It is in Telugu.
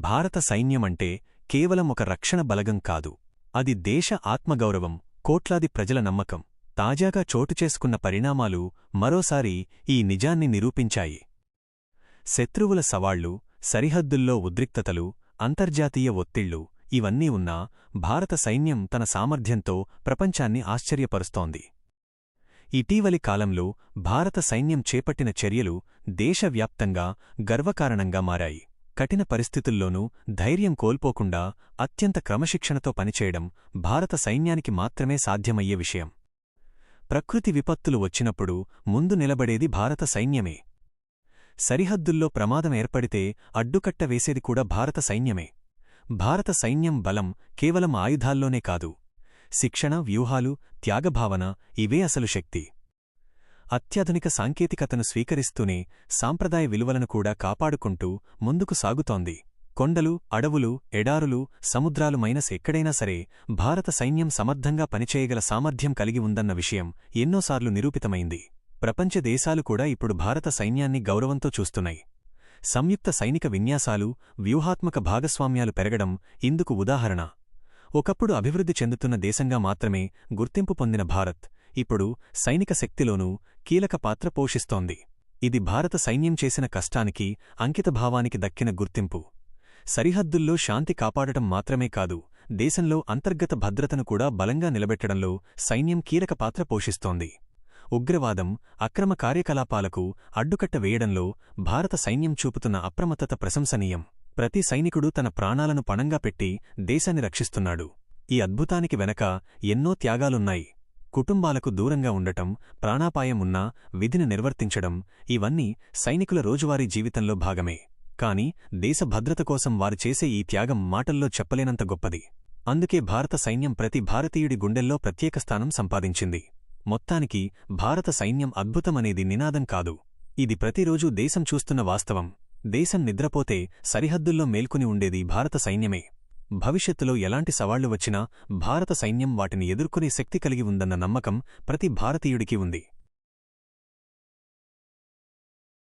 భారత సైన్యమంటే కేవలం ఒక రక్షణ బలగం కాదు. అది దేశ ఆత్మగౌరవం, కోట్లాది ప్రజల నమ్మకం. తాజాగా చోటుచేసుకున్న పరిణామాలు మరోసారి ఈ నిజాన్ని నిరూపించాయి. శత్రువుల సవాళ్లు, సరిహద్దుల్లో ఉద్రిక్తతలు, అంతర్జాతీయ ఒత్తిళ్లు ఇవన్నీ ఉన్నా భారత సైన్యం తన సామర్థ్యంతో ప్రపంచాన్ని ఆశ్చర్యపరుస్తోంది. ఇటీవలి కాలంలో భారత సైన్యం చేపట్టిన చర్యలు దేశవ్యాప్తంగా గర్వకారణంగా మారాయి. కఠిన పరిస్థితుల్లోనూ ధైర్యం కోల్పోకుండా అత్యంత క్రమశిక్షణతో పనిచేయడం భారత సైన్యానికి మాత్రమే సాధ్యమయ్యే విషయం. ప్రకృతి విపత్తులు వచ్చినప్పుడు ముందు నిలబడేది భారత సైన్యమే. సరిహద్దుల్లో ప్రమాదం ఏర్పడితే అడ్డుకట్ట వేసేది కూడా భారత సైన్యమే. భారత సైన్యం బలం కేవలం ఆయుధాల్లోనే కాదు. శిక్షణ, వ్యూహాలు, త్యాగభావన ఇవే అసలు శక్తి. అత్యాధునిక సాంకేతికతను స్వీకరిస్తూనే సాంప్రదాయ విలువలను కూడా కాపాడుకుంటూ ముందుకు సాగుతోంది. కొండలు, అడవులు, ఎడారులు, సముద్రాలు మైనస్ ఎక్కడైనా సరే భారత సైన్యం సమర్థంగా పనిచేయగల సామర్థ్యం కలిగి ఉందన్న విషయం ఎన్నోసార్లు నిరూపితమైంది. ప్రపంచ దేశాలు కూడా ఇప్పుడు భారత సైన్యాన్ని గౌరవంతో చూస్తున్నాయి. సంయుక్త సైనిక విన్యాసాలు, వ్యూహాత్మక భాగస్వామ్యాలు పెరగడం ఇందుకు ఉదాహరణ. ఒకప్పుడు అభివృద్ధి చెందుతున్న దేశంగా మాత్రమే గుర్తింపు పొందిన భారత్ ఇప్పుడు సైనిక శక్తిలోనూ కీలక పాత్ర పోషిస్తోంది. ఇది భారత సైన్యం చేసిన కష్టానికి, అంకితభావానికి దక్కిన గుర్తింపు. సరిహద్దుల్లో శాంతి కాపాడటం మాత్రమే కాదు, దేశంలో అంతర్గత భద్రతను కూడా బలంగా నిలబెట్టడంలో సైన్యం కీలక పాత్ర పోషిస్తోంది. ఉగ్రవాదం, అక్రమ కార్యకలాపాలకు అడ్డుకట్ట వేయడంలో భారత సైన్యం చూపుతున్న అప్రమత్తత ప్రశంసనీయం. ప్రతి సైనికుడు తన ప్రాణాలను పణంగా పెట్టి దేశాన్ని రక్షిస్తున్నాడు. ఈ అద్భుతానికి వెనక ఎన్నో త్యాగాలున్నాయి. కుటుంబాలకు దూరంగా ఉండటం, ప్రాణాపాయం ఉన్నా విధిని నిర్వర్తించడం ఇవన్నీ సైనికుల రోజువారీ జీవితంలో భాగమే. కాని దేశ భద్రత కోసం వారు చేసే ఈ త్యాగం మాటల్లో చెప్పలేనంత గొప్పది. అందుకే భారత సైన్యం ప్రతి భారతీయుడి గుండెల్లో ప్రత్యేక స్థానం సంపాదించింది. మొత్తానికి భారత సైన్యం అద్భుతమనేది నినాదం కాదు, ఇది ప్రతిరోజూ దేశం చూస్తున్న వాస్తవం. దేశం నిద్రపోతే సరిహద్దుల్లో మేల్కొని ఉండేది భారత సైన్యమే. భవిష్యత్తులో ఎలాంటి సవాళ్లు వచ్చినా భారత సైన్యం వాటిని ఎదుర్కొనే శక్తి కలిగి ఉందన్న నమ్మకం ప్రతి భారతీయుడికి ఉంది.